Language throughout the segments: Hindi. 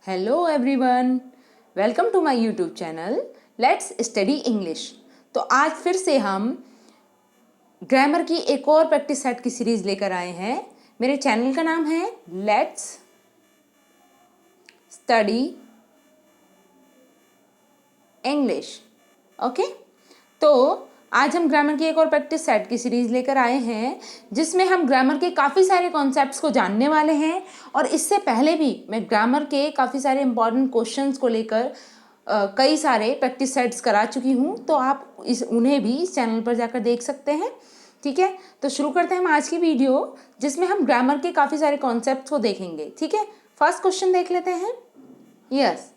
Hello everyone, welcome to my YouTube channel let's study English. तो आज फिर से हम ग्रामर की एक और प्रैक्टिस सेट की सीरीज लेकर आए हैं। मेरे चैनल का नाम है लेट्स स्टडी इंग्लिश। ओके, तो आज हम ग्रामर की एक और प्रैक्टिस सेट की सीरीज लेकर आए हैं जिसमें हम ग्रामर के काफ़ी सारे कॉन्सेप्ट्स को जानने वाले हैं। और इससे पहले भी मैं ग्रामर के काफ़ी सारे इंपॉर्टेंट क्वेश्चंस को लेकर कई सारे प्रैक्टिस सेट्स करा चुकी हूँ, तो आप उन्हें भी इस चैनल पर जाकर देख सकते हैं। ठीक है, तो शुरू करते हैं हम आज की वीडियो जिसमें हम ग्रामर के काफ़ी सारे कॉन्सेप्ट्स को देखेंगे। ठीक है, फर्स्ट क्वेश्चन देख लेते हैं। Yes,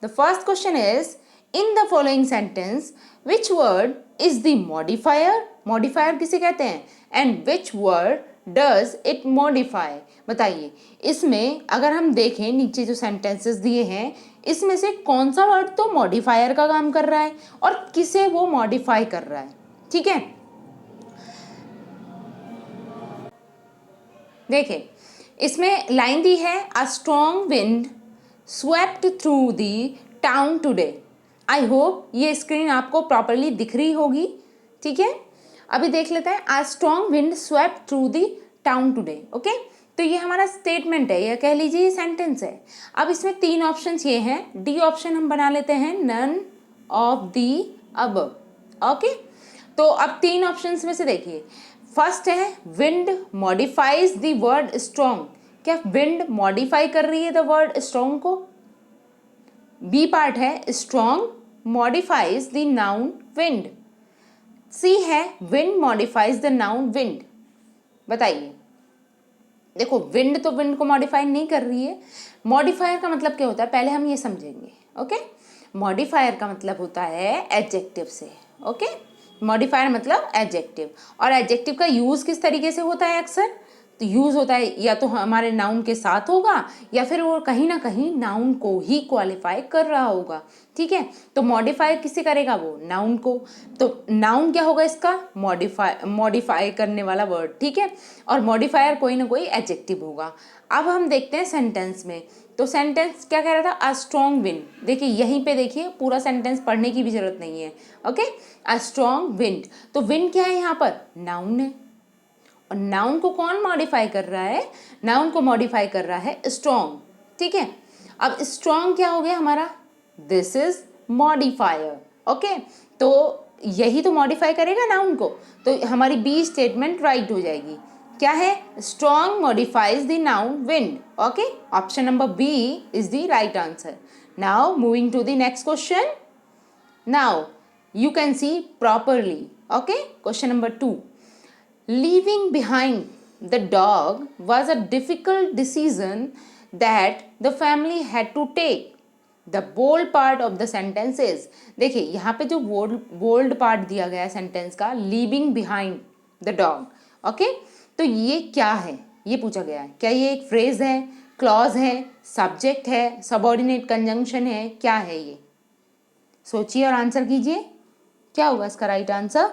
the first question is in the following sentence which word is the modifier. Modifier किसे कहते हैं? And which word does it modify. बताइए, इसमें अगर हम देखें नीचे जो सेंटेंसेस दिए हैं इसमें से कौन सा वर्ड तो मॉडिफायर का काम कर रहा है और किसे वो मॉडिफाई कर रहा है। ठीक है, देखिए इसमें लाइन दी है a strong wind swept through the town today. I hope ये स्क्रीन आपको प्रॉपरली दिख रही होगी। ठीक है, अभी देख लेते हैं a strong wind swept through the town today. Okay, तो ये हमारा स्टेटमेंट है, या कह लीजिए ये सेंटेंस है। अब इसमें तीन ऑप्शंस ये हैं, डी ऑप्शन हम बना लेते हैं none of the above. Okay, तो अब तीन ऑप्शंस में से देखिए, फर्स्ट है wind modifies the word strong. क्या विंड मॉडिफाई कर रही है द वर्ड स्ट्रॉन्ग को? बी पार्ट है strong modifies the noun wind. C है wind modifies the noun wind. बताइए, देखो विंड तो विंड को मॉडिफाई नहीं कर रही है। मॉडिफायर का मतलब क्या होता है पहले हम ये समझेंगे। ओके, मॉडिफायर का मतलब होता है एडजेक्टिव से। ओके, मॉडिफायर मतलब एडजेक्टिव, और एडजेक्टिव का यूज किस तरीके से होता है? अक्सर तो यूज होता है या तो हमारे नाउन के साथ होगा या फिर वो कहीं ना कहीं नाउन को ही क्वालिफाई कर रहा होगा। ठीक है, तो मॉडिफाई किसे करेगा? वो नाउन को। तो नाउन क्या होगा इसका? मॉडिफाई करने वाला वर्ड। ठीक है, और मॉडिफायर कोई ना कोई एडजेक्टिव होगा। अब हम देखते हैं सेंटेंस में, तो सेंटेंस क्या कह रहा था? A strong wind. देखिए यहीं पे देखिए, पूरा सेंटेंस पढ़ने की भी जरूरत नहीं है। ओके, अ स्ट्रॉन्ग विंड, तो विंड क्या है यहाँ पर? नाउन है। और नाउन को कौन मॉडिफाई कर रहा है? नाउन को मॉडिफाई कर रहा है स्ट्रॉन्ग। ठीक है, अब स्ट्रॉन्ग क्या हो गया हमारा? This is modifier. ओके, तो यही तो मॉडिफाई करेगा नाउन को, तो हमारी बी स्टेटमेंट राइट हो जाएगी। क्या है? Strong modifies the noun wind. Okay, option number B is the right answer. Now moving to the next question. Now you can see properly. Okay, question number 2. Leaving behind the dog was a difficult decision that the family had to take. The bold part of the sentence is, देखिए यहाँ पे जो bold part दिया गया है सेंटेंस का, leaving behind the dog. Okay, तो ये क्या है? ये पूछा गया है। क्या ये एक फ्रेज है, क्लॉज है, सब्जेक्ट है, सबऑर्डिनेट कंजंक्शन है? क्या है ये? सोचिए और आंसर कीजिए, क्या होगा इसका राइट आंसर?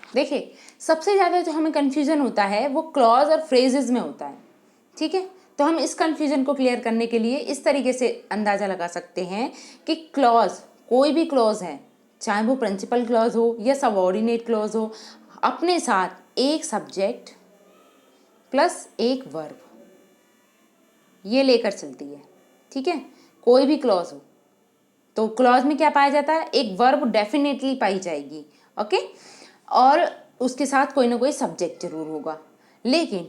देखिए सबसे ज़्यादा जो हमें कन्फ्यूजन होता है वो क्लॉज और फ्रेजेस में होता है। ठीक है, तो हम इस कन्फ्यूजन को क्लियर करने के लिए इस तरीके से अंदाज़ा लगा सकते हैं कि क्लॉज, कोई भी क्लॉज है, चाहे वो प्रिंसिपल क्लॉज हो या सबऑर्डिनेट क्लॉज हो, अपने साथ एक सब्जेक्ट प्लस एक वर्ब ये लेकर चलती है। ठीक है, कोई भी क्लॉज हो तो क्लॉज में क्या पाया जाता है? एक वर्ब डेफिनेटली पाई जाएगी। ओके, और उसके साथ कोई ना कोई सब्जेक्ट जरूर होगा। लेकिन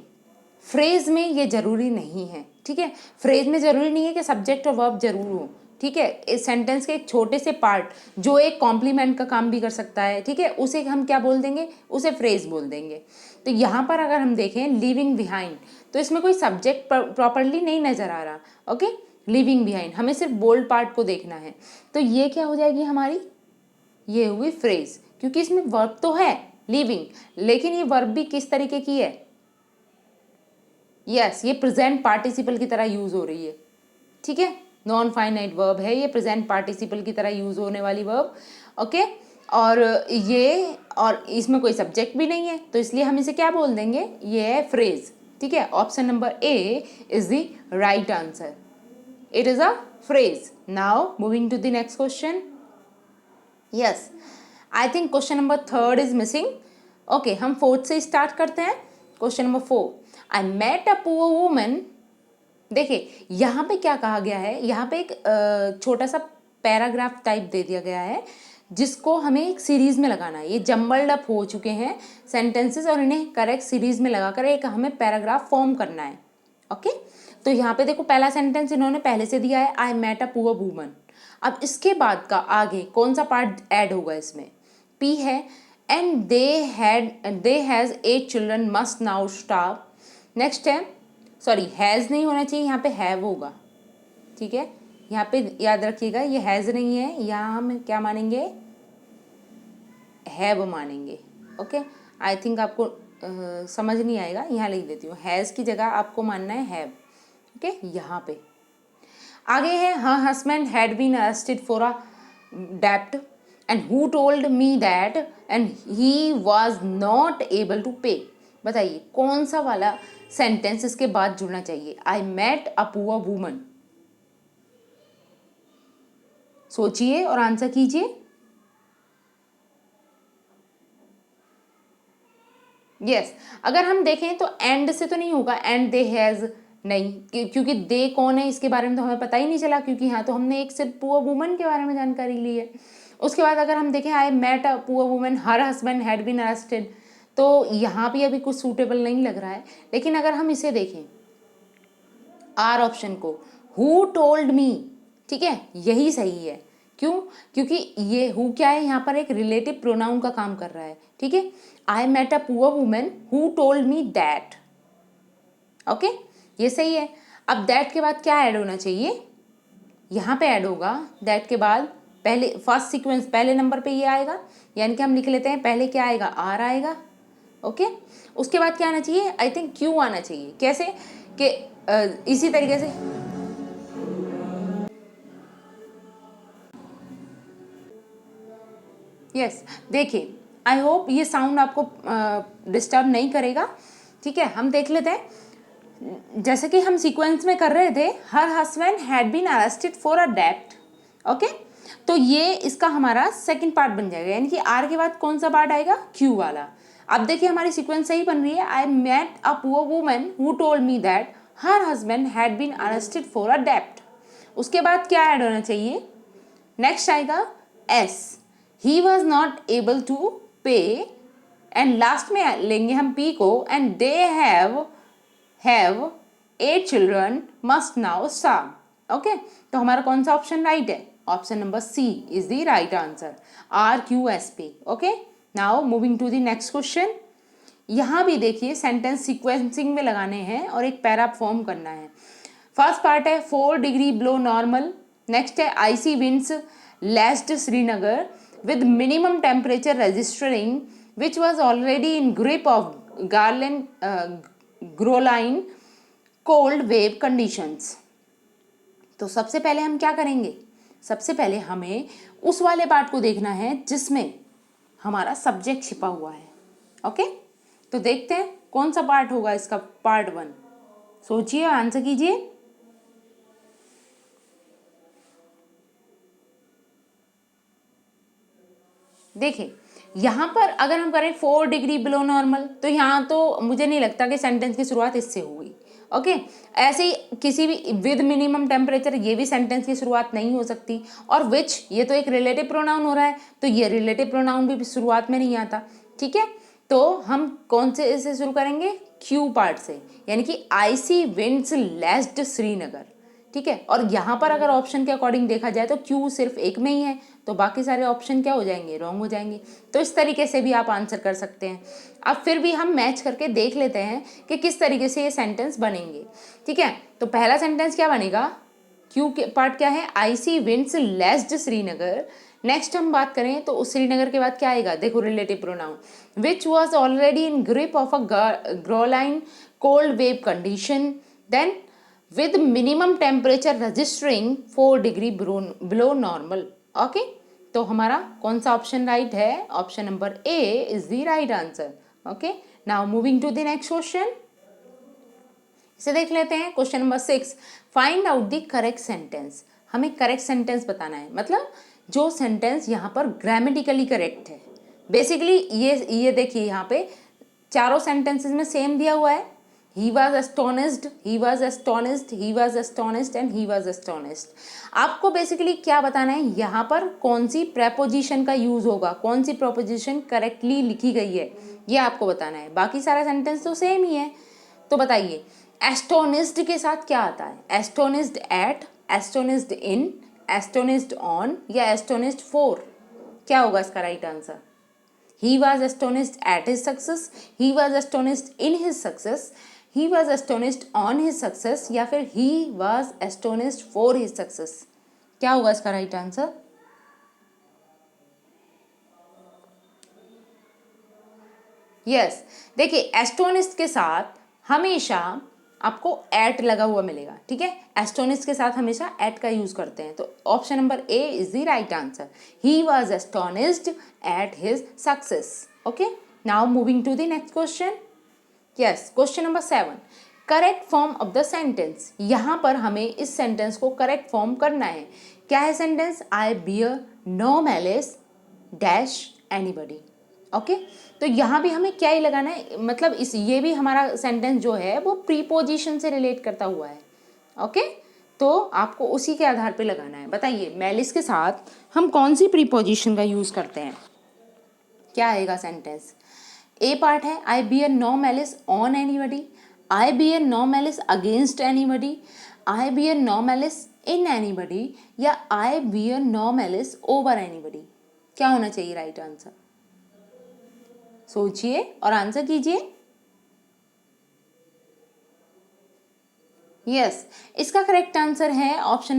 फ्रेज में ये जरूरी नहीं है। ठीक है, फ्रेज में जरूरी नहीं है कि सब्जेक्ट और वर्ब जरूर हो। ठीक है, इस सेंटेंस के एक छोटे से पार्ट जो एक कॉम्प्लीमेंट का काम भी कर सकता है, ठीक है, उसे हम क्या बोल देंगे? उसे फ्रेज बोल देंगे। तो यहाँ पर अगर हम देखें लिविंग बिहाइंड, तो इसमें कोई सब्जेक्ट प्रॉपरली नहीं नजर आ रहा। ओके, लिविंग बिहाइंड, हमें सिर्फ बोल्ड पार्ट को देखना है। तो ये क्या हो जाएगी हमारी? ये हुई फ्रेज, क्योंकि इसमें वर्ब तो है लिविंग, लेकिन ये वर्ब भी किस तरीके की है? यस, ये प्रेजेंट पार्टिसिपल की तरह यूज हो रही है। ठीक है, नॉन फाइनाइट वर्ब है ये, प्रेजेंट पार्टिसिपल की तरह यूज होने वाली वर्ब। ओके, और ये, और इसमें कोई सब्जेक्ट भी नहीं है, तो इसलिए हम इसे क्या बोल देंगे, ये है फ्रेज। ठीक है, option number A is the right answer, it is a phrase. Now moving to the next question. Yes, I think question number third is missing. Okay, हम फोर्थ से स्टार्ट करते हैं। Question number 4, I met a poor woman. देखिए यहाँ पे क्या कहा गया है, यहाँ पे एक छोटा सा पैराग्राफ टाइप दे दिया गया है जिसको हमें एक सीरीज में लगाना है। ये जम्बल्ड अप हो चुके हैं सेंटेंसेस और इन्हें करेक्ट सीरीज में लगाकर एक हमें पैराग्राफ फॉर्म करना है। ओके, तो यहाँ पे देखो पहला सेंटेंस इन्होंने पहले से दिया है, I met a poor woman. अब इसके बाद का आगे कौन सा पार्ट ऐड होगा इसमें, पी है, and they has 8 children must now starve. Next है, सॉरी हैज़ नहीं होना चाहिए, यहाँ पे हैव होगा। ठीक है, यहाँ पे याद रखिएगा ये हैज़ नहीं है, यहाँ हम क्या मानेंगे, हैव मानेंगे। ओके, आई थिंक आपको समझ नहीं आएगा, यहाँ लिख देती हूँ, हैज़ की जगह आपको मानना है हैव। ओके, यहाँ पे आगे है, her husband had been arrested for a डेब्ट and who told me that and he was not able to pay. बताइए कौन सा वाला सेंटेंस इसके बाद जुड़ना चाहिए, I met a poor woman. सोचिए और आंसर कीजिए। यस, अगर हम देखें तो एंड से तो नहीं होगा, एंड दे हैज़ नहीं, क्योंकि दे कौन है इसके बारे में तो हमें पता ही नहीं चला, क्योंकि यहाँ तो हमने एक सिर्फ पुअर वुमन के बारे में जानकारी ली है। उसके बाद अगर हम देखें, I met a poor woman, her husband had been arrested, तो यहाँ भी अभी कुछ सूटेबल नहीं लग रहा है। लेकिन अगर हम इसे देखें आर ऑप्शन को, हु टोल्ड मी, ठीक है, यही सही है। क्यों, क्योंकि ये हु क्या है, यहाँ पर एक रिलेटिव प्रोनाउन का काम कर रहा है। ठीक है, I met a poor woman who told me that. Okay, ये सही है। अब दैट के बाद क्या ऐड होना चाहिए, यहाँ पे ऐड होगा दैट के बाद पहले फर्स्ट सीक्वेंस पहले नंबर पे ये आएगा, यानी कि हम लिख लेते हैं पहले क्या आएगा, आर आएगा। ओके, उसके बाद क्या आना चाहिए, आई थिंक क्यू आना चाहिए। कैसे कि इसी तरीके से, यस, देखिए आई होप ये साउंड आपको डिस्टर्ब नहीं करेगा। ठीक है, हम देख लेते हैं जैसे कि हम सीक्वेंस में कर रहे थे, her husband had been arrested for a डेब्ट। ओके, तो ये इसका हमारा सेकंड पार्ट बन जाएगा, यानी कि आर के बाद कौन सा पार्ट आएगा, क्यू वाला। अब देखिए हमारी सीक्वेंस सही बन रही है, I met a poor woman who told me that her husband had been arrested for a डेब्ट। उसके बाद क्या ऐड होना चाहिए, नेक्स्ट आएगा S, he was not able to pay, and last में लेंगे हम पी को, and they have 8 children must now starve. Okay, तो हमारा कौन सा ऑप्शन राइट है, option number C is the right answer, R Q S P. Okay, now moving to the next question. यहाँ भी देखिए सेंटेंस सीक्वेंसिंग में लगाने हैं और एक पैरा फॉर्म करना है। फर्स्ट पार्ट है 4 डिग्री बिलो नॉर्मल। नेक्स्ट है icy winds lashed Srinagar with minimum temperature registering which was already in grip of Groline cold wave conditions। तो सबसे पहले हम क्या करेंगे, सबसे पहले हमें उस वाले पार्ट को देखना है जिसमें हमारा सब्जेक्ट छिपा हुआ है। ओके, तो देखते हैं कौन सा पार्ट होगा इसका, पार्ट 1। सोचिए, आंसर कीजिए। देखिए यहाँ पर अगर हम करें 4 डिग्री बिलो नॉर्मल, तो यहाँ तो मुझे नहीं लगता कि सेंटेंस की शुरुआत इससे होगी। ओके, ऐसे ही किसी भी विद मिनिमम टेम्परेचर, ये भी सेंटेंस की शुरुआत नहीं हो सकती। और विच, ये तो एक रिलेटिव प्रोनाउन हो रहा है, तो ये रिलेटिव प्रोनाउन भी शुरुआत में नहीं आता। ठीक है, तो हम कौन से से शुरू करेंगे, क्यू पार्ट से, यानी कि आईसी विंड्स लेस्ड श्रीनगर। ठीक है, और यहाँ पर अगर ऑप्शन के अकॉर्डिंग देखा जाए तो क्यू सिर्फ एक में ही है, तो बाकी सारे ऑप्शन क्या हो जाएंगे, रॉन्ग हो जाएंगे। तो इस तरीके से भी आप आंसर कर सकते हैं। अब फिर भी हम मैच करके देख लेते हैं कि किस तरीके से ये सेंटेंस बनेंगे। ठीक है, तो पहला सेंटेंस क्या बनेगा, क्यू के पार्ट क्या है, आईसी विंड्स लेस्ड श्रीनगर। नेक्स्ट हम बात करें तो उस श्रीनगर के बाद क्या आएगा, देखो relative pronoun, which was already in grip of a ग्रोलाइन cold wave condition, then with minimum temperature registering 4 degree below normal। Okay, तो हमारा कौन सा ऑप्शन राइट है? Option number A is the right answer. Okay, now moving to the next question, इसे देख लेते हैं। Question number 6, find out the correct sentence. हमें करेक्ट सेंटेंस बताना है, मतलब जो सेंटेंस यहाँ पर ग्रामेटिकली करेक्ट है। बेसिकली ये देखिए, यहाँ पे चारों सेंटेंसेस में सेम दिया हुआ है। ही was astonished, he was astonished, he was astonished and he was astonished. आपको बेसिकली क्या बताना है, यहाँ पर कौन सी प्रेपोजिशन का यूज होगा, कौन सी प्रेपोजिशन करेक्टली लिखी गई है, ये आपको बताना है। बाकी सारा सेंटेंस तो सेम ही है। तो बताइए, एस्टोनिस्ड के साथ क्या आता है? Astonished at, astonished in, astonished on या एस्टोनिस्ड फॉर? क्या होगा इसका right answer? He was astonished at his success, he was astonished in his success, he was astonished on his success या फिर he was astonished for his success? क्या होगा इसका राइट आंसर? यस, देखिए एस्टोनिस्ट के साथ हमेशा आपको एट लगा हुआ मिलेगा, ठीक है। एस्टोनिस्ट के साथ हमेशा एट का यूज करते हैं, तो option number A is the right answer. He was astonished at his success. Okay, now moving to the next question. Yes, question number 7, correct form of the sentence. यहाँ पर हमें इस सेंटेंस को करेक्ट फॉर्म करना है। क्या है sentence? I bear no malice dash anybody. Okay, तो यहाँ भी हमें क्या ही लगाना है, मतलब ये भी हमारा सेंटेंस जो है वो प्रीपोजिशन से रिलेट करता हुआ है। ओके, तो आपको उसी के आधार पे लगाना है। बताइए, मैलिस के साथ हम कौन सी प्रीपोजिशन का यूज़ करते हैं? क्या आएगा सेंटेंस? ए पार्ट है, I bear no malice on anybody, I bear no malice against anybody, I bear no malice in anybody या I bear no malice over anybody. क्या होना चाहिए राइट आंसर? सोचिए और आंसर कीजिए। यस, इसका करेक्ट आंसर है ऑप्शन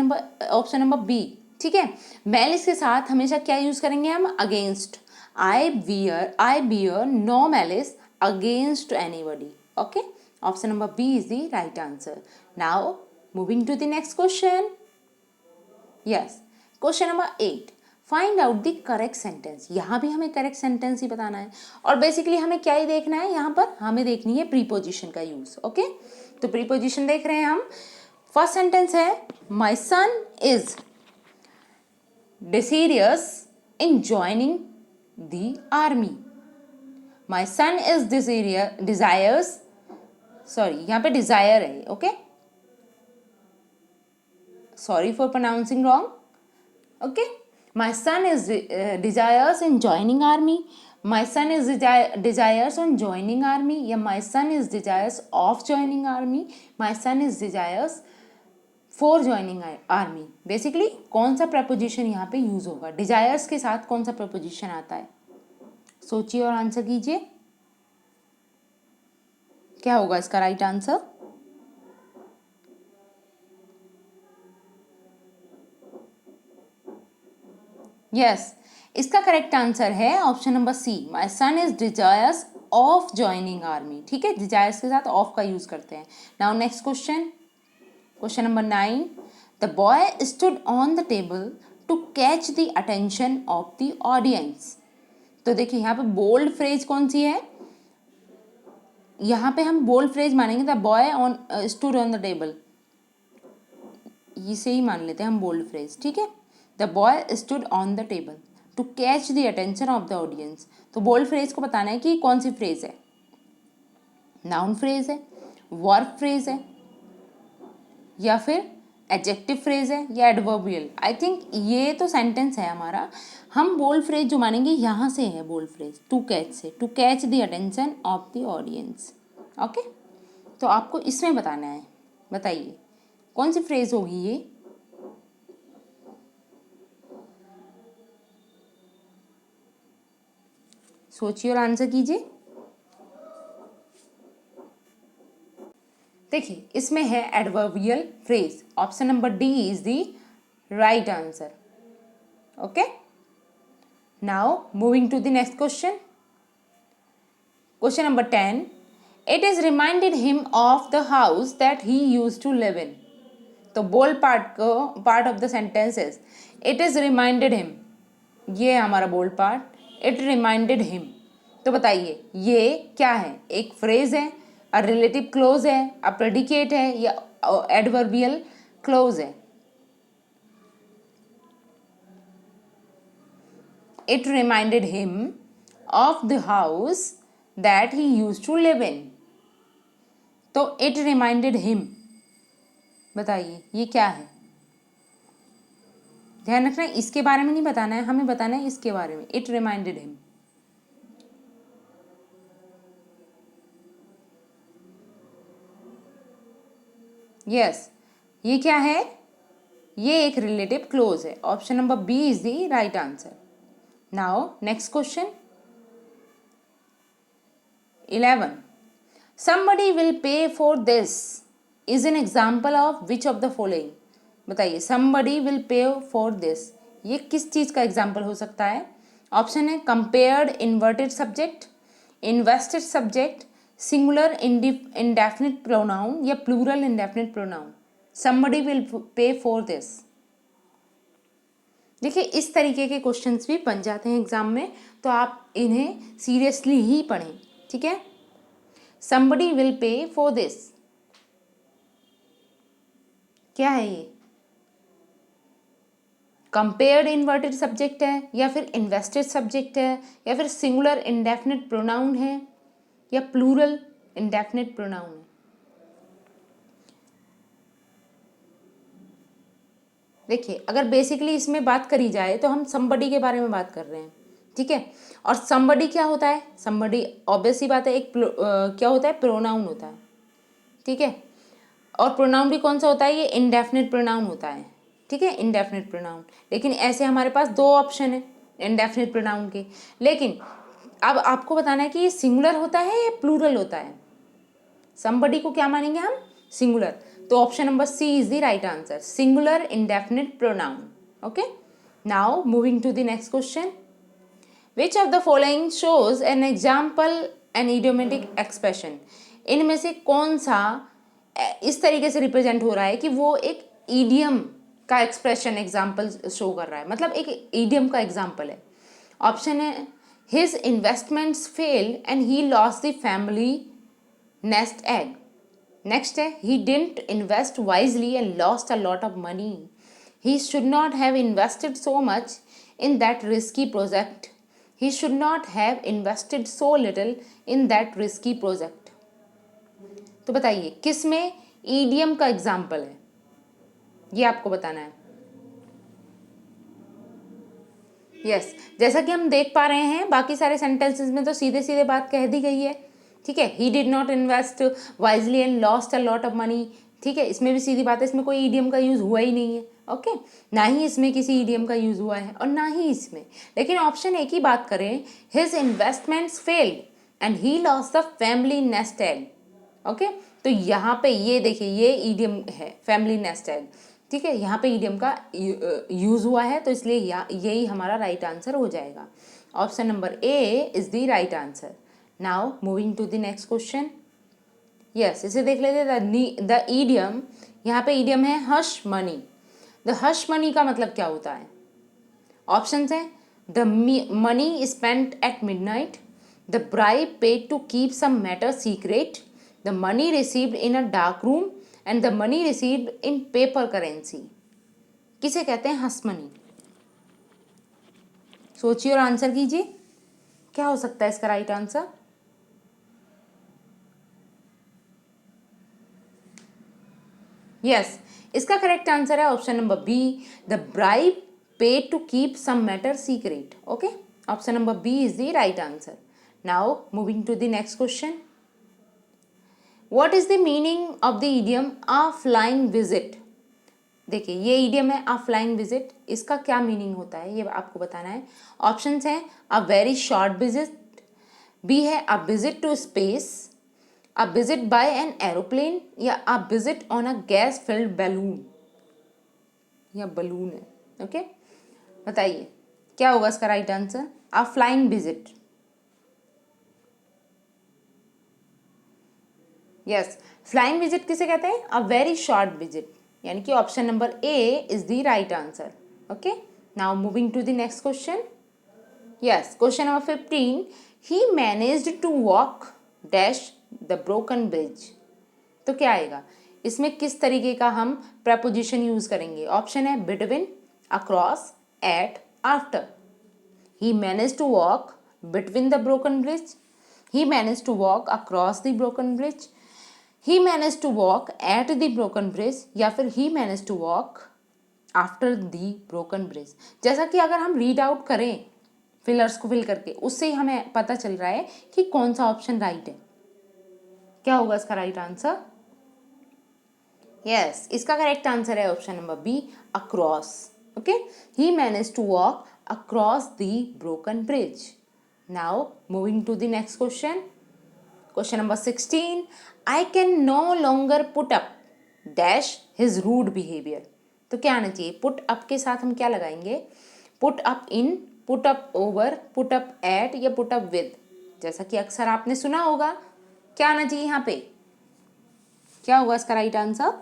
नंबर बी, ठीक है। मैलिस के साथ हमेशा क्या यूज करेंगे हम? Against. I bear no malice against anybody. Okay, option number B is the right answer. Now moving to the next question. Yes, question number 8, find out the correct sentence. यहाँ भी हमें करेक्ट सेंटेंस ही बताना है, और बेसिकली हमें क्या ही देखना है, यहाँ पर हमें देखनी है प्रीपोजिशन का यूज। ओके, तो प्रीपोजिशन देख रहे हैं हम। फर्स्ट सेंटेंस है, my son is desirous in joining the army. My son is desires, sorry यहाँ पे डिजायर है। Okay, sorry for pronouncing wrong. Okay, my son is desires in joining army, my son is desires on joining army या my son is desires of joining army, my son is desires for joining army। Basically कौन सा प्रपोजिशन यहाँ पे यूज होगा? डिजायर्स के साथ कौन सा प्रपोजिशन आता है? सोचिए और आंसर कीजिए। क्या होगा इसका राइट आंसर? यस, इसका करेक्ट आंसर है option number C, my son is desires of joining army. ठीक है, डिजायर्स के साथ ऑफ का यूज करते हैं। Now next question, question number 9, the boy stood on the table to catch the attention of the audience. तो देखिए यहाँ पे बोल्ड फ्रेज कौन सी है? यहाँ पे हम बोल्ड फ्रेज मानेंगे, the boy on stood on the table, इसे ही मान लेते हैं हम बोल्ड फ्रेज। ठीक है, the boy stood on the table to catch the attention of the audience. तो बोल्ड फ्रेज को बताना है कि कौन सी फ्रेज है, नाउन फ्रेज है, वर्ब फ्रेज है, या फिर एडजेक्टिव फ्रेज है, या एडवर्बियल। आई थिंक ये तो सेंटेंस है हमारा। हम बोल्ड फ्रेज जो मानेंगे यहाँ से है बोल्ड फ्रेज, टू कैच से, to catch the attention of the audience. Okay, तो आपको इसमें बताना है। बताइए कौन सी फ्रेज होगी ये? सोचिए और आंसर कीजिए। देखिए इसमें है adverbial phrase, option number D is the right answer. Okay, now moving to the next question, question number 10, it is reminded him of the house that he used to live in. तो bold part of the sentence is it is reminded him, ये है हमारा bold part, it reminded him. तो बताइए ये क्या है, एक फ्रेज है, अ रिलेटिव क्लोज है, अ प्रेडिकेट है, या एडवर्बियल क्लोज है? It reminded him of the house that he used to live in. तो इट रिमाइंडेड हिम, बताइए ये क्या है? ध्यान रखना है, इसके बारे में नहीं बताना है, हमें बताना है इसके बारे में। इट रिमाइंडेड हिम, यस, ये क्या है? ये एक रिलेटिव क्लोज है। Option number B is the right answer. Now next question 11, somebody will pay for this is an example of which of the following? बताइए somebody will pay for this, ये किस चीज का एग्जाम्पल हो सकता है? ऑप्शन है compared inverted subject, invested subject, singular indefinite pronoun, या plural indefinite pronoun. somebody will pay for this, देखिए इस तरीके के क्वेश्चंस भी बन जाते हैं एग्जाम में, तो आप इन्हें सीरियसली ही पढ़ें, ठीक है? somebody will pay for this, क्या है ये? कंपेयर्ड इन्वर्टेड सब्जेक्ट है, या फिर इन्वेस्टेड सब्जेक्ट है, या फिर सिंगुलर इंडेफिनिट प्रोनाउन है, या प्लूरल इंडेफिनिट प्रोनाउन है? देखिए अगर बेसिकली इसमें बात करी जाए तो हम somebody के बारे में बात कर रहे हैं, ठीक है? और somebody क्या होता है? somebody ऑब्वियस ही बात है, एक क्या होता है? प्रोनाउन होता है, ठीक है? और प्रोनाउन भी कौन सा होता है? ये इंडेफिनिट प्रोनाउन होता है, ठीक है? Indefinite pronoun. लेकिन ऐसे हमारे पास दो ऑप्शन है इंडेफिनिट प्रोनाउन के, लेकिन अब आपको बताना है कि ये सिंगुलर होता है या प्लूरल होता है। somebody को क्या मानेंगे हम? सिंगुलर। तो option number C is the right answer, singular indefinite pronoun. Okay, now moving to the next question, which of the following shows an example an idiomatic expression? इनमें से कौन सा इस तरीके से रिप्रेजेंट हो रहा है कि वो एक ईडियम का एक्सप्रेशन एग्जाम्पल शो कर रहा है, मतलब एक ईडियम का एग्जाम्पल है? ऑप्शन है his investments fail and he lost the family nest egg. Next है he didn't invest wisely and lost a lot of money. He should not have invested so much in that risky project. He should not have invested so little in that risky project. तो बताइए किस में ईडियम का एग्जाम्पल है, ये आपको बताना है। यस, जैसा कि हम देख पा रहे हैं बाकी सारे सेंटेंसेस में तो सीधे सीधे बात कह दी गई है, ठीक है? He did not invest wisely and lost a lot of money, ठीक है? इसमें भी सीधी बात है, इसमें कोई ईडियम का यूज़ हुआ ही नहीं है, ओके? ना ही इसमें किसी ईडियम का यूज़ हुआ है और ना ही इसमें। लेकिन ऑप्शन ए की बात करें, his investments failed and he lost the family nest egg, okay? तो यहाँ पे ये देखिए ये ईडियम है फैमिली नेस्ट एग, ठीक है? यहाँ पे ईडियम का यूज़ हुआ है, तो इसलिए यही हमारा राइट आंसर हो जाएगा। Option number A is the right answer. Now moving to the next question, yes इसे देख लेते हैं। द ईडियम, यहाँ पे ईडियम है hush money. The hush money का मतलब क्या होता है? ऑप्शंस हैं the money spent at midnight, the bribe paid to keep some matter secret, the money received in a dark room, and the money received in paper currency. किसे कहते हैं हश मनी? सोचिए और आंसर कीजिए, क्या हो सकता है इसका राइट आंसर? यस, इसका करेक्ट आंसर है option number B, the bribe paid to keep some matter secret. Okay, option number B is the right answer. Now moving to the next question, what is the meaning of the idiom a flying visit? देखिए ये इडियम है अ फ्लाइंग विजिट, इसका क्या मीनिंग होता है ये आपको बताना है। ऑप्शंस हैं a very short visit, B है a visit to space, a visit by an aeroplane, या a visit on a gas filled balloon, या बलून है, ओके? बताइए क्या होगा इसका right answer? a flying visit। Yes, flying visit किसे कहते हैं? अ वेरी शॉर्ट विजिट, यानी कि option number A is the right answer. Okay, now moving to the next question, yes, question number 15, he managed to walk dash the broken bridge. तो क्या आएगा इसमें, किस तरीके का हम प्रपोजिशन यूज करेंगे? ऑप्शन है between, across, eight, after. He manage to walk between the broken bridge, he manage to walk across the broken bridge, he manage to walk at the broken bridge, या फिर he manage to walk after the broken bridge. जैसा कि अगर हम रीड आउट करें फिलर्स को फिल करके, उससे ही हमें पता चल रहा है कि कौन सा ऑप्शन राइट है। क्या होगा इसका राइट आंसर? यस, इसका करेक्ट आंसर है option number B, across. Okay, he manage to walk across the broken bridge. Now moving to the next question, question number 16, I can no longer put up dash his rude behaviour. तो क्या आना चाहिए? पुट अप के साथ हम क्या लगाएंगे? Put up in, put up over, put up at, या पुट अप विद, जैसा कि अक्सर आपने सुना होगा। क्या आना चाहिए यहाँ पे? क्या होगा इसका राइट आंसर?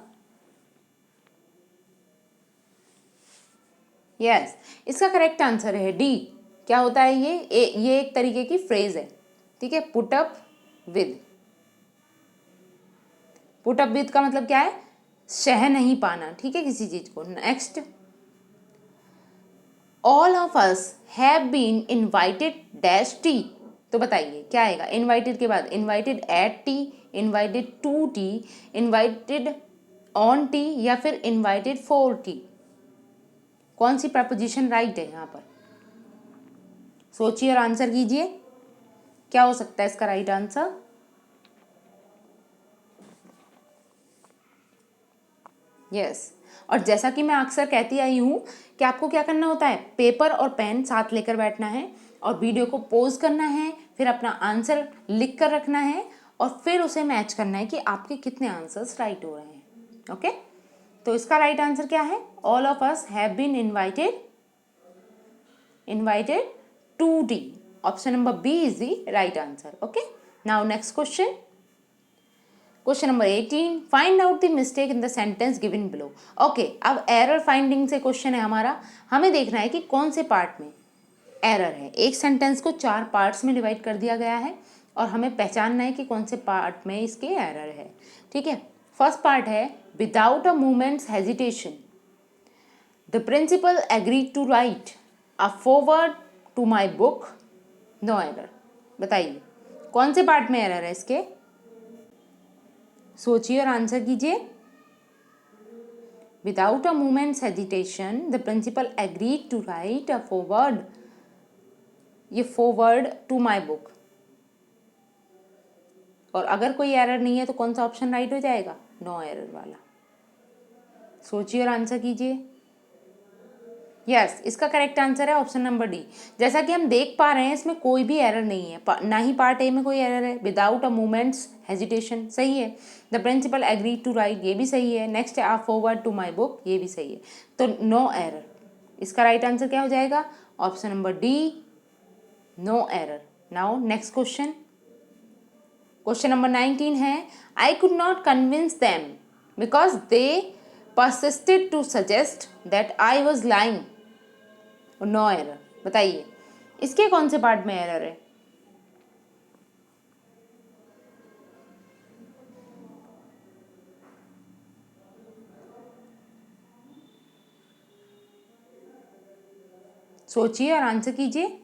यस, इसका करेक्ट आंसर है डी। क्या होता है ये एक तरीके की फ्रेज है, ठीक है। Put up with, put up with का मतलब क्या है? सह नहीं पाना, ठीक है, किसी चीज को। Next, all of us have been invited dash tea. तो बताइए क्या आएगा? इनवाइटेड के बाद invited at tea, invited to tea, invited on tea, या फिर इनवाइटेड फॉर टी। कौन सी प्रपोजिशन राइट है यहाँ पर? सोचिए और आंसर कीजिए। क्या हो सकता है इसका राइट आंसर? यस, और जैसा कि मैं अक्सर कहती आई हूँ कि आपको क्या करना होता है, पेपर और पेन साथ लेकर बैठना है और वीडियो को पॉज करना है, फिर अपना आंसर लिख कर रखना है और फिर उसे मैच करना है कि आपके कितने आंसर्स राइट हो रहे हैं। ओके, तो इसका राइट आंसर क्या है? All of us have been invited to tea. Option number B is the right answer. Okay, now next question, question number 18, find out the mistake in the sentence given below. Okay, अब एरर फाइंडिंग से क्वेश्चन है हमारा। हमें देखना है कि कौन से पार्ट में एरर है। एक सेंटेंस को 4 पार्ट्स में डिवाइड कर दिया गया है और हमें पहचानना है कि कौन से पार्ट में इसके एरर है, ठीक है। फर्स्ट पार्ट है, without a moment's hesitation the principal agreed to write a foreword to my book, no error. बताइए कौन से पार्ट में एरर है इसके? सोचिए और आंसर कीजिए। Without a moment's hesitation the principal agreed to write a foreword, ये फॉरवर्ड टू माई बुक। और अगर कोई एरर नहीं है तो कौन सा ऑप्शन राइट हो जाएगा? नो एरर वाला। सोचिए और आंसर कीजिए। यस, इसका करेक्ट आंसर है ऑप्शन नंबर डी। जैसा कि हम देख पा रहे हैं इसमें कोई भी एरर नहीं है, ना ही पार्ट ए में कोई एरर है। विदाउट अ मोमेंट्स हेजिटेशन सही है, the principal agree to write ये भी सही है, नेक्स्ट है a foreword to my book ये भी सही है, तो नो एरर। इसका राइट आंसर क्या हो जाएगा? Option number D, no error. Now next question, question number 19 है, I could not convince them because they persisted to suggest that I was lying, no error. बताइए इसके कौन से पार्ट में एरर है? सोचिए और आंसर कीजिए।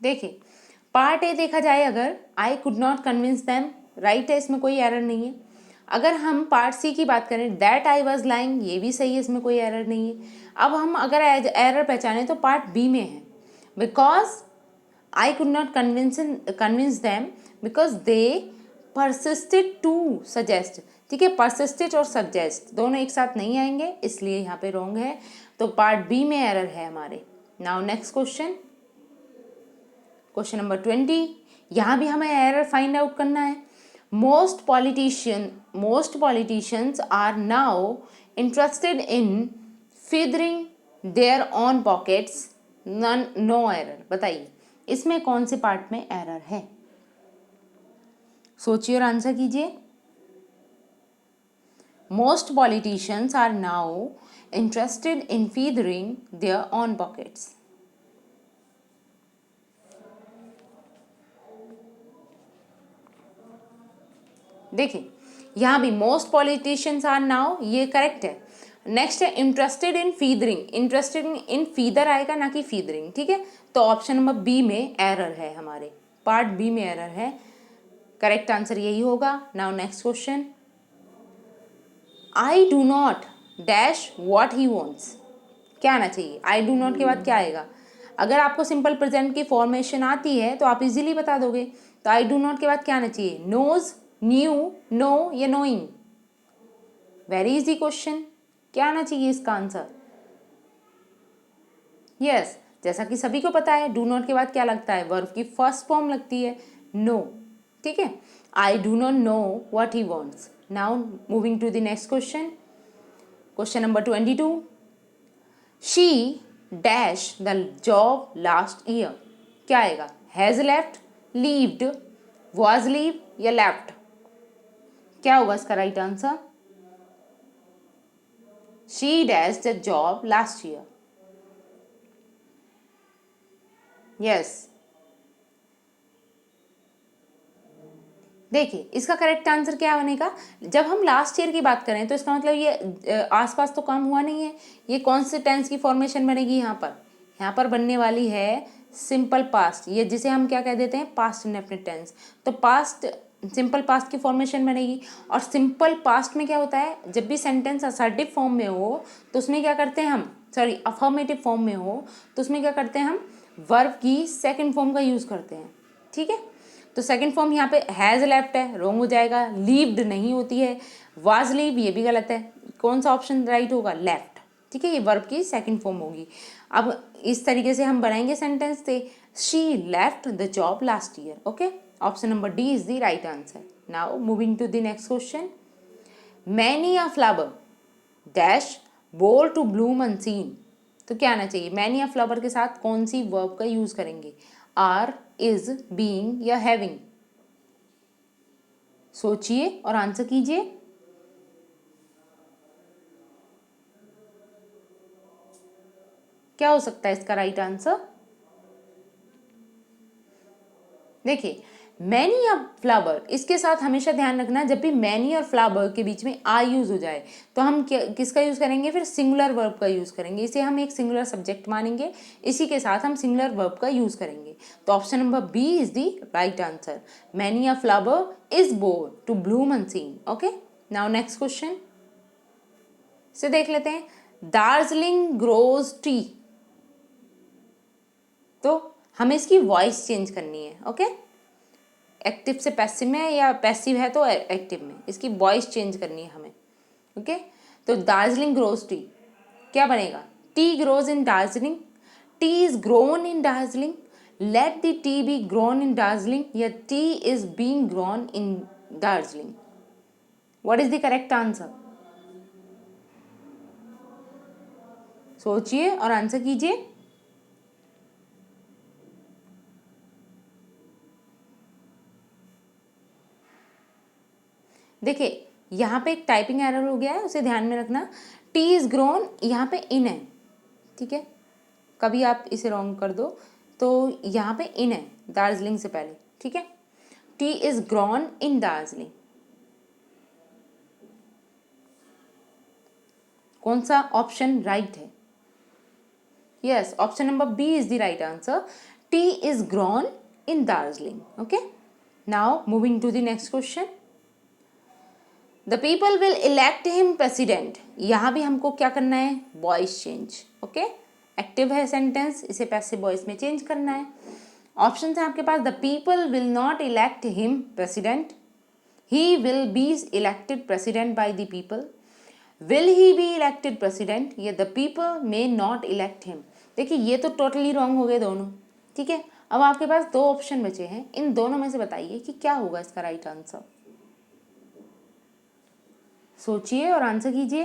देखिए पार्ट ए देखा जाए, अगर आई could not convince them right है, इसमें कोई एरर नहीं है। अगर हम पार्ट सी की बात करें, दैट आई वॉज लाइंग ये भी सही है, इसमें कोई एरर नहीं है। अब हम अगर एरर पहचाने तो पार्ट बी में है, because I could not convince them because they persisted to suggest, ठीक है। परसिस्टेड और सजेस्ट दोनों एक साथ नहीं आएंगे, इसलिए यहाँ पे रॉन्ग है, तो पार्ट बी में एरर है हमारे। Now next question, question number 20, यहाँ भी हमें एरर फाइंड आउट करना है। Most politicians are now interested in feathering their own pockets, no error. बताइए इसमें कौन से पार्ट में एरर है? सोचिए और आंसर कीजिए। Most politicians are now interested in feathering their own pockets. देखिए यहाँ भी मोस्ट पॉलिटिशियंस आर नाउ, ये करेक्ट है। नेक्स्ट है interested in feathering, interested in feather आएगा ना कि फीदरिंग, ठीक है। तो ऑप्शन नंबर बी में एरर है, हमारे पार्ट बी में एरर है, करेक्ट आंसर यही होगा। Now next question, I do not dash what he wants, क्या आना चाहिए? आई डू नॉट के बाद क्या आएगा? अगर आपको सिंपल प्रेजेंट की फॉर्मेशन आती है तो आप इजीली बता दोगे। तो आई डू नॉट के बाद क्या आना चाहिए? नोज, न्यू, नो या नोइंग? वेरी इजी क्वेश्चन, क्या आना चाहिए इसका आंसर? यस, जैसा कि सभी को पता है डू नॉट के बाद क्या लगता है? वर्ब की फर्स्ट फॉर्म लगती है नो, ठीक है। I do not know what he wants. Now moving to the next question, question number 22, she dash the job last year, क्या आएगा? Has left, leaved, was leave या लेफ्ट? क्या होगा इसका right answer? She dash the job last year. Yes, देखिए इसका करेक्ट आंसर क्या बनेगा? जब हम लास्ट ईयर की बात करें तो इसका मतलब ये आसपास तो काम हुआ नहीं है, ये कौन से टेंस की फॉर्मेशन बनेगी यहाँ पर? यहाँ पर बनने वाली है सिंपल पास्ट, ये जिसे हम क्या कह देते हैं? Past indefinite tense. तो पास्ट, सिंपल पास्ट की फॉर्मेशन बनेगी। और सिंपल पास्ट में क्या होता है? जब भी सेंटेंस असर्टिव फॉर्म में हो तो उसमें क्या करते हैं हम, सॉरी अफर्मेटिव फॉर्म में हो तो उसमें क्या करते हैं हम? वर्ब की सेकेंड फॉर्म का यूज़ करते हैं, ठीक है। तो सेकंड फॉर्म यहाँ पे हैज़ लेफ्ट है, रॉन्ग हो जाएगा। लीव्ड नहीं होती है, वाज लीव, ये भी गलत है। कौन सा ऑप्शन राइट होगा? लेफ्ट, ठीक है, ये वर्ब की सेकंड फॉर्म होगी। अब इस तरीके से हम बनाएंगे सेंटेंस से, she left the job last year. Okay, option number D is the right answer. Now moving to the next question, many a flower dash born to bloom unseen, तो क्या आना चाहिए? मैनी अ फ्लावर के साथ कौन सी वर्ब का यूज करेंगे? आर, इज, बीइंग या हैविंग? सोचिए और आंसर कीजिए। क्या हो सकता है इसका राइट आंसर? देखिए मैनी या फ्लावर, इसके साथ हमेशा ध्यान रखना जब भी मैनी और फ्लावर के बीच में आ यूज हो जाए तो हम किसका यूज करेंगे? फिर सिंगुलर वर्ब का यूज करेंगे, इसे हम एक सिंगुलर सब्जेक्ट मानेंगे, इसी के साथ हम सिंगुलर वर्ब का यूज करेंगे। तो option number B is the right answer, many या flower is born to bloom unseen. Okay, now next question से देख लेते हैं, दार्जिलिंग ग्रोज टी, तो हमें इसकी वॉइस चेंज करनी है। ओके, एक्टिव से पैसिव में या पैसिव है तो एक्टिव में, इसकी वॉइस चेंज करनी है हमें। ओके, तो दार्जिलिंग ग्रोज टी, क्या बनेगा? Tea grows in Darjeeling, tea is grown in Darjeeling, let the tea be grown in Darjeeling या tea is being grown in Darjeeling? What is the correct answer? सोचिए और आंसर कीजिए। देखिए यहाँ पे एक टाइपिंग एरर हो गया है, उसे ध्यान में रखना। टी इज ग्रोन यहाँ पे इन है, ठीक है, कभी आप इसे रॉन्ग कर दो तो यहाँ पे इन है दार्जिलिंग से पहले, ठीक है। Tea is grown in Darjeeling, कौन सा ऑप्शन राइट है? Yes, option number B is the right answer, tea is grown in Darjeeling. Okay, now moving to the next question, the people will elect him president, यहाँ भी हमको क्या करना है? Voice change. ओके, एक्टिव है सेंटेंस, इसे पैसिव वॉइस में चेंज करना है। ऑप्शन है आपके पास, the people will not elect him president, he will be elected president by the people, will he be elected president या the people may not elect him. देखिए ये तो टोटली रॉन्ग हो गए दोनों, ठीक है। अब आपके पास दो ऑप्शन बचे हैं, इन दोनों में से बताइए कि क्या होगा इसका राइट आंसर। सोचिए और आंसर कीजिए।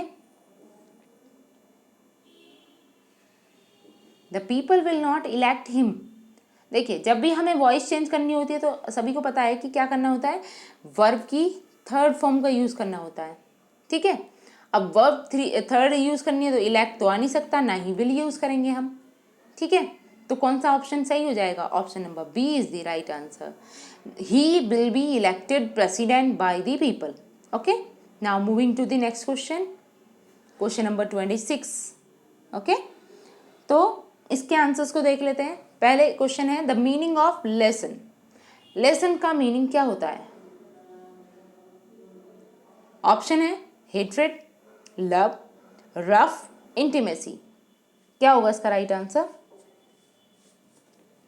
The people will not elect him, देखिए जब भी हमें वॉइस चेंज करनी होती है तो सभी को पता है कि क्या करना होता है? वर्ब की थर्ड फॉर्म का यूज करना होता है, ठीक है। अब वर्ब थर्ड यूज़ करनी है तो इलेक्ट तो आ नहीं सकता, ना ही विल यूज़ करेंगे हम, ठीक है। तो कौन सा ऑप्शन सही हो जाएगा? Option number B is the right answer. He will be elected president by the people. Okay, now moving to the next question, question number 26। Okay, तो इसके आंसर्स को देख लेते हैं। पहले क्वेश्चन है the meaning of lesson. Lesson का मीनिंग क्या होता है? ऑप्शन है हेट्रेड, लव, रफ, इंटीमेसी। क्या होगा इसका right answer?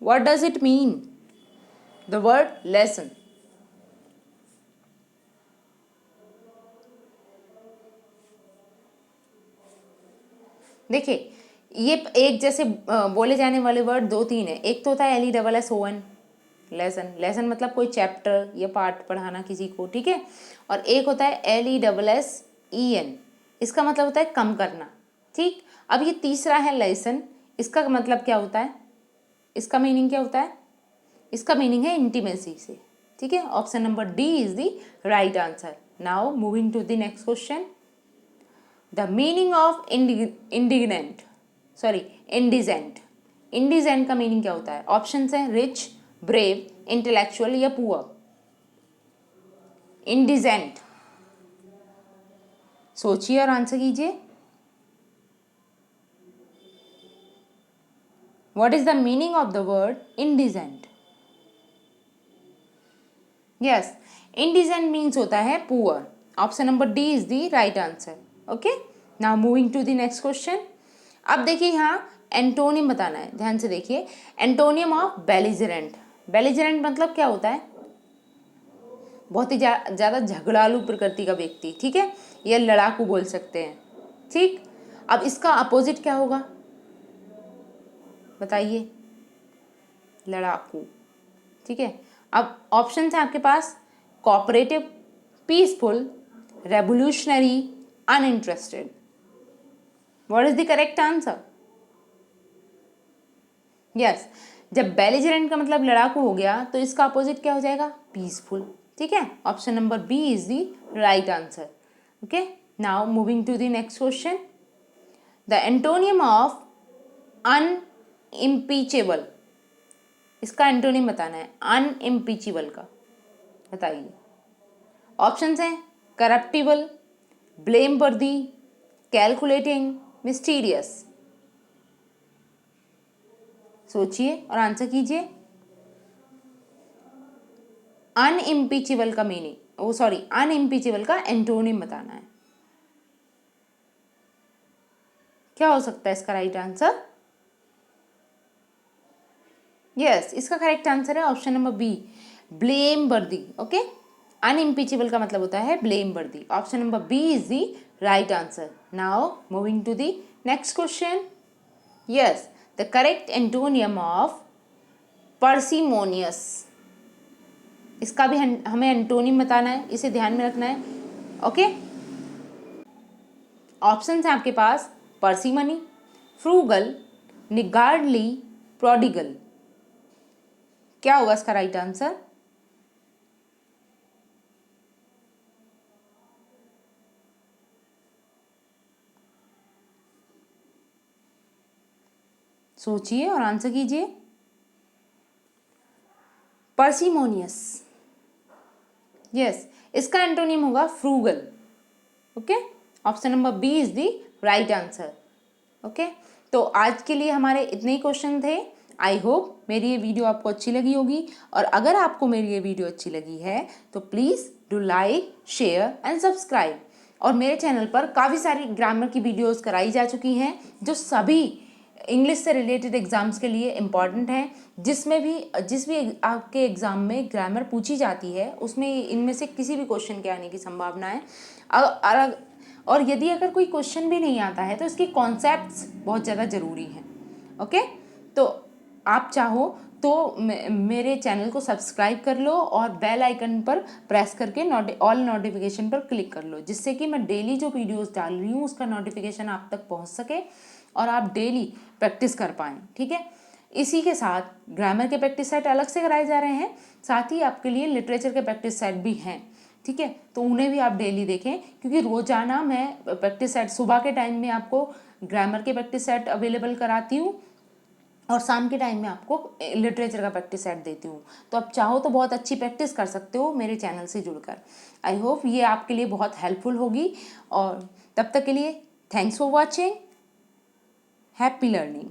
What does it mean the word lesson? देखिए, ये एक जैसे बोले जाने वाले वर्ड दो तीन है। एक तो होता है LESSON, लेसन। लेसन मतलब कोई चैप्टर या पार्ट पढ़ाना किसी को, ठीक है। और एक होता है LESSEN, इसका मतलब होता है कम करना, ठीक। अब ये तीसरा है लेसन, इसका मतलब क्या होता है? इसका मीनिंग क्या होता है? इसका मीनिंग है इंटीमेसी से, ठीक है। Option number D is the right answer. Now moving to the next question, the meaning of indignant, sorry indigent. Indigent का मीनिंग क्या होता है? ऑप्शन है रिच, ब्रेव, इंटेलेक्चुअल या पुअर। इंडिजेंट, सोचिए और आंसर कीजिए। What is the meaning of the word indigent? Yes, indigent means होता है poor. Option number D is the right answer. Okay, now moving to the next question. अब देखिए यहाँ एंटोनियम बताना है, ध्यान से देखिए। Antonym of belligerent. बेलिजरेंट मतलब क्या होता है? बहुत ही ज़्यादा झगड़ालू प्रकृति का व्यक्ति, ठीक है, या लड़ाकू बोल सकते हैं, ठीक। अब इसका अपोजिट क्या होगा बताइए? लड़ाकू, ठीक है। अब ऑप्शन है आपके पास cooperative, peaceful, revolutionary, uninterested. What is the correct answer? Yes, जब बेलिजरेंट का मतलब लड़ाकू हो गया तो इसका अपोजिट क्या हो जाएगा? पीसफुल, ठीक है। Option number B is the right answer. Okay, now moving to the next question, the antonym of unimpeachable. इसका एंटोनियम बताना है अनइम्पीचेबल का, बताइए। ऑप्शंस हैं corruptible, blameworthy, calculating, mysterious. सोचिए और आंसर कीजिए। अनइम्पीचेबल का मीनिंग, ओ सॉरी, अनइम्पीचेबल का एंटोनियम बताना है। क्या हो सकता है इसका राइट आंसर? यस, इसका करेक्ट आंसर है option number B, blameworthy. Okay, unimpeachable का मतलब होता है blameworthy. Option number B is the right answer. Now moving to the next question. Yes, the correct antonym of parsimonious. इसका भी हमें एंटोनियम बताना है, इसे ध्यान में रखना है। ओके, ऑप्शंस हैं आपके पास पार्सिमनी, फ्रूगल, निगार्डली, प्रोडिगल। क्या होगा इसका राइट आंसर? सोचिए और आंसर कीजिए। पार्सिमोनियस, यस, इसका एंटोनियम होगा frugal. Okay, option number B is the right answer. Okay, तो आज के लिए हमारे इतने ही क्वेश्चन थे। आई होप मेरी ये वीडियो आपको अच्छी लगी होगी, और अगर आपको मेरी ये वीडियो अच्छी लगी है तो please do like, share and subscribe. और मेरे चैनल पर काफ़ी सारी ग्रामर की वीडियोस कराई जा चुकी हैं जो सभी इंग्लिश से रिलेटेड एग्ज़ाम्स के लिए इम्पॉर्टेंट हैं, जिसमें भी जिस भी आपके एग्ज़ाम में ग्रामर पूछी जाती है उसमें इनमें से किसी भी क्वेश्चन के आने की संभावना है। और यदि अगर कोई क्वेश्चन भी नहीं आता है तो इसके कॉन्सेप्ट्स बहुत ज़्यादा ज़रूरी हैं। ओके, तो आप चाहो तो मेरे चैनल को सब्सक्राइब कर लो और बेल आइकन पर प्रेस करके ऑल नोटिफिकेशन पर क्लिक कर लो, जिससे कि मैं डेली जो वीडियोस डाल रही हूँ उसका नोटिफिकेशन आप तक पहुँच सके और आप डेली प्रैक्टिस कर पाएँ, ठीक है। इसी के साथ ग्रामर के प्रैक्टिस सेट अलग से कराए जा रहे हैं, साथ ही आपके लिए लिटरेचर के प्रैक्टिस सेट भी हैं, ठीक है, तो उन्हें भी आप डेली देखें, क्योंकि रोज़ाना मैं प्रैक्टिस सेट सुबह के टाइम में आपको ग्रामर के प्रैक्टिस सेट अवेलेबल कराती हूँ और शाम के टाइम में आपको लिटरेचर का प्रैक्टिस सेट देती हूँ। तो आप चाहो तो बहुत अच्छी प्रैक्टिस कर सकते हो मेरे चैनल से जुड़कर। आई होप ये आपके लिए बहुत हेल्पफुल होगी, और तब तक के लिए thanks for watching, happy learning.